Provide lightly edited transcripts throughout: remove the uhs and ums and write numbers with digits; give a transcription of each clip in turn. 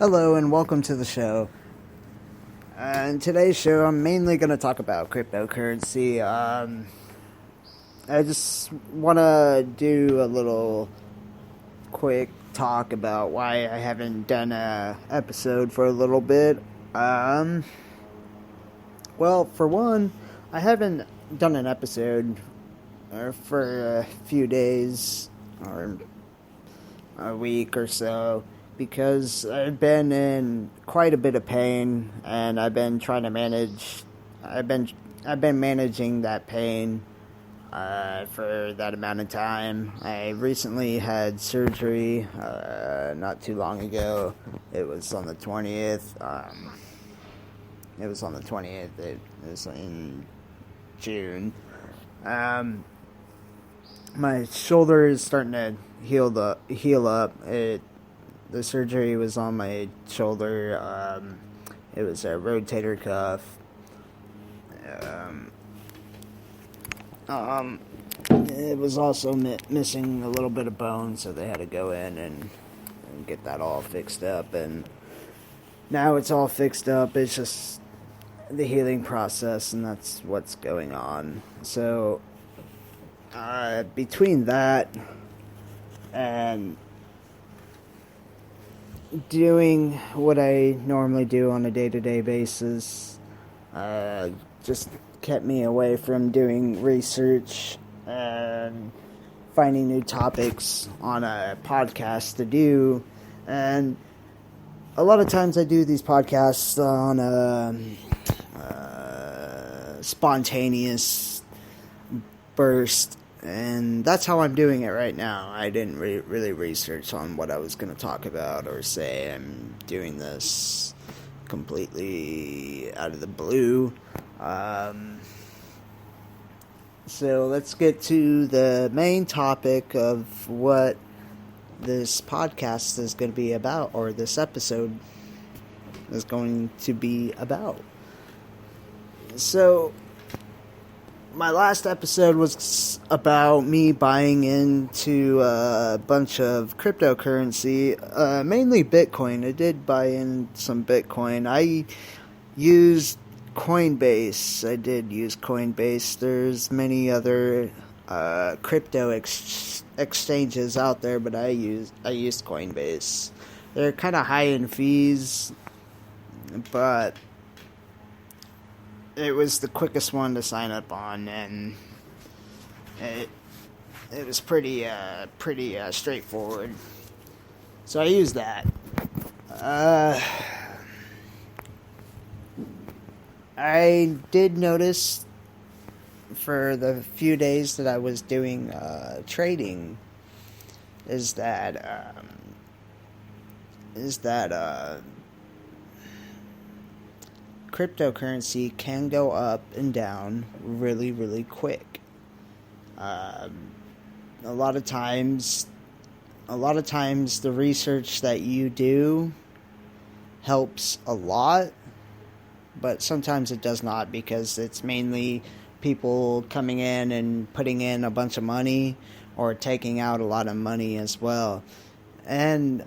Hello and welcome to the show. In today's show, I'm mainly going to talk about cryptocurrency. I just want to do a little quick talk about why I haven't done a episode for a little bit. Well, for one, I haven't done an episode for a few days or a week or so, because I've been in quite a bit of pain, and I've been trying to manage. I've been managing that pain for that amount of time. I recently had surgery not too long ago. It was on the 20th. It was on the 20th. It was in June. My shoulder is starting to heal up. The surgery was on my shoulder. It was a rotator cuff. It was also missing a little bit of bone, so they had to go in and get that all fixed up. And now it's all fixed up. It's just the healing process, and that's what's going on. So between that and doing what I normally do on a day-to-day basis just kept me away from doing research and finding new topics on a podcast to do. And a lot of times I do these podcasts on a spontaneous burst, and that's how I'm doing it right now. I didn't really research on what I was going to talk about or say. I'm doing this completely out of the blue. So let's get to the main topic of what this podcast is going to be about, or this episode is going to be about. So my last episode was about me buying into a bunch of cryptocurrency, mainly Bitcoin. I did buy in some Bitcoin. I used Coinbase. I did use Coinbase. There's many other crypto exchanges out there, but I used Coinbase. They're kind of high in fees, but it was the quickest one to sign up on, and it was pretty straightforward. So I used that. I did notice for the few days that I was doing trading is that cryptocurrency can go up and down really, really quick. A lot of times the research that you do helps a lot, but sometimes it does not, because it's mainly people coming in and putting in a bunch of money or taking out a lot of money as well. And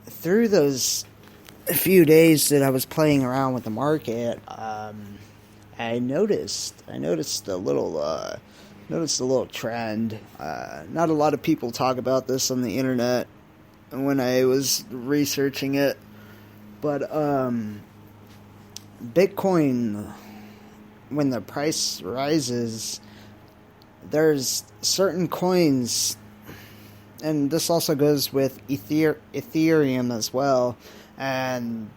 through those few days that I was playing around with the market, I noticed a little trend. Not a lot of people talk about this on the internet when I was researching it, but Bitcoin, when the price rises, there's certain coins, and this also goes with Ethereum as well, and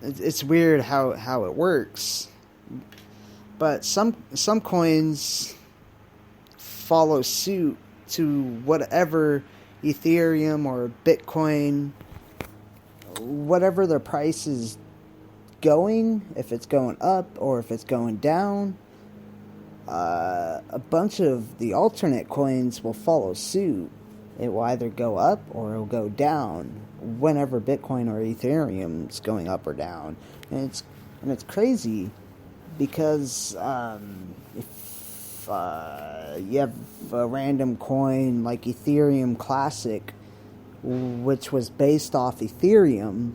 it's weird how it works, but some coins follow suit to whatever Ethereum or Bitcoin, whatever their price is going, if it's going up or if it's going down. A bunch of the alternate coins will follow suit. It will either go up or it'll go down whenever Bitcoin or Ethereum is going up or down. And it's crazy, because if you have a random coin like Ethereum Classic, which was based off Ethereum,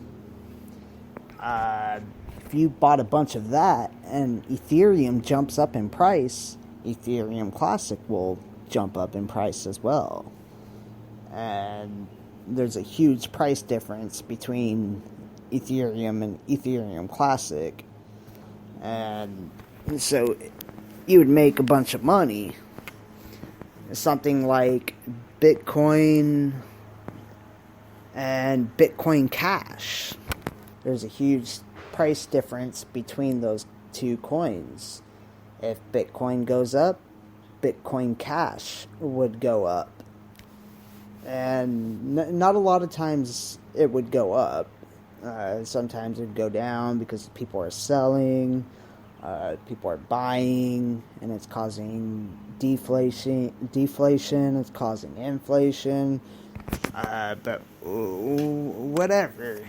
If you bought a bunch of that and Ethereum jumps up in price, Ethereum Classic will jump up in price as well. And there's a huge price difference between Ethereum and Ethereum Classic. And so you would make a bunch of money. Something like Bitcoin and Bitcoin Cash. There's a huge price difference between those two coins. If Bitcoin goes up, Bitcoin Cash would go up. And not a lot of times it would go up. Sometimes it would go down because people are selling, people are buying, and it's causing deflation, it's causing inflation, but whatever.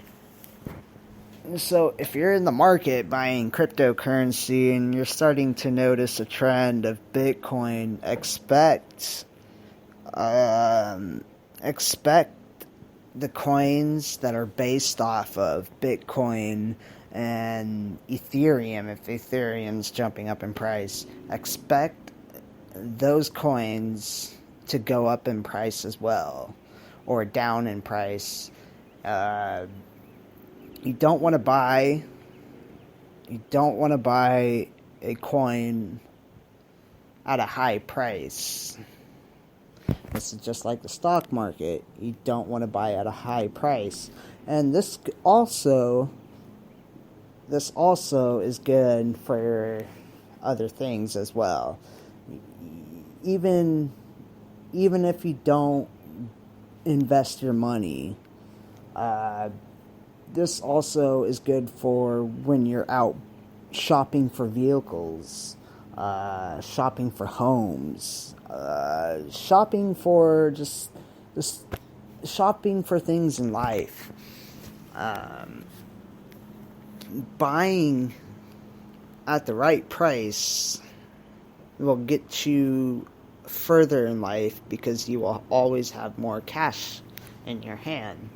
So if you're in the market buying cryptocurrency and you're starting to notice a trend of Bitcoin, expect the coins that are based off of Bitcoin and Ethereum. If Ethereum's jumping up in price, expect those coins to go up in price as well, or down in price. You don't want to buy a coin at a high price. This is just like the stock market. You don't want to buy at a high price. And this also is good for other things as well. Even if you don't invest your money, this also is good for when you're out shopping for vehicles, shopping for homes, shopping for just shopping for things in life. Buying at the right price will get you further in life because you will always have more cash in your hand.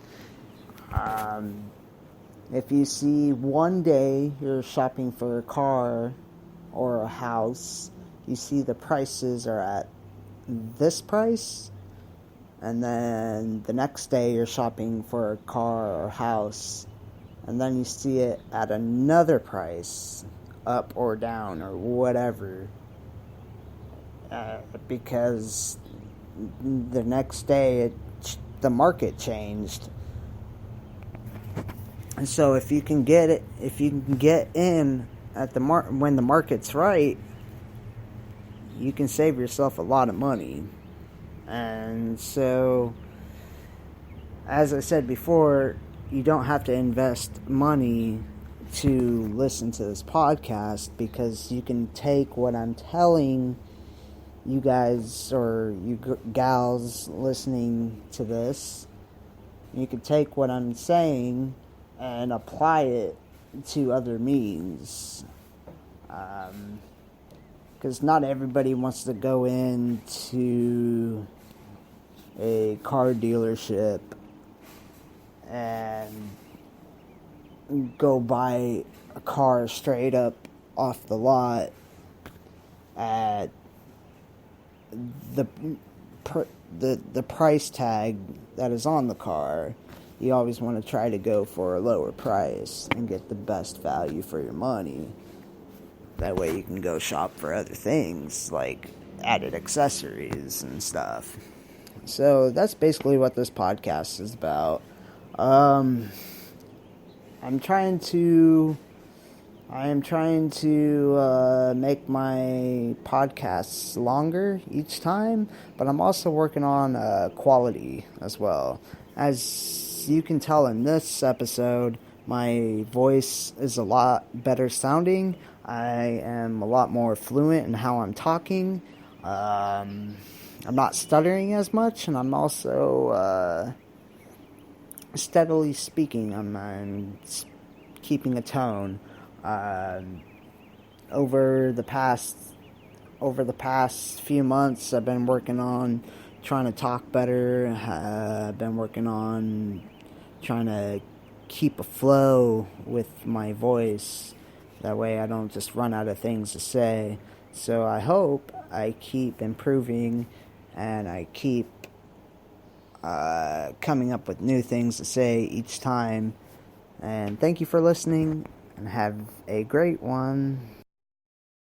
If you see one day you're shopping for a car or a house, you see the prices are at this price, and then the next day you're shopping for a car or house, and then you see it at another price, up or down or whatever, because the next day the market changed. And so if you can get in at the when the market's right, you can save yourself a lot of money. And so, as I said before, you don't have to invest money to listen to this podcast, because you can take what I'm telling you guys, or you gals listening to this, you can take what I'm saying and apply it to other means. Because not everybody wants to go into a car dealership and go buy a car straight up off the lot at the price tag that is on the car. You always want to try to go for a lower price and get the best value for your money. That way you can go shop for other things like added accessories and stuff. So that's basically what this podcast is about. I'm trying to make my podcasts longer each time, but I'm also working on quality as well. As you can tell in this episode, my voice is a lot better sounding. I am a lot more fluent in how I'm talking. I'm not stuttering as much, and I'm also steadily speaking. I'm keeping a tone. Over the past few months, I've been working on trying to talk better. I've been working on trying to keep a flow with my voice. That way I don't just run out of things to say. So I hope I keep improving and I keep coming up with new things to say each time. And thank you for listening, and have a great one.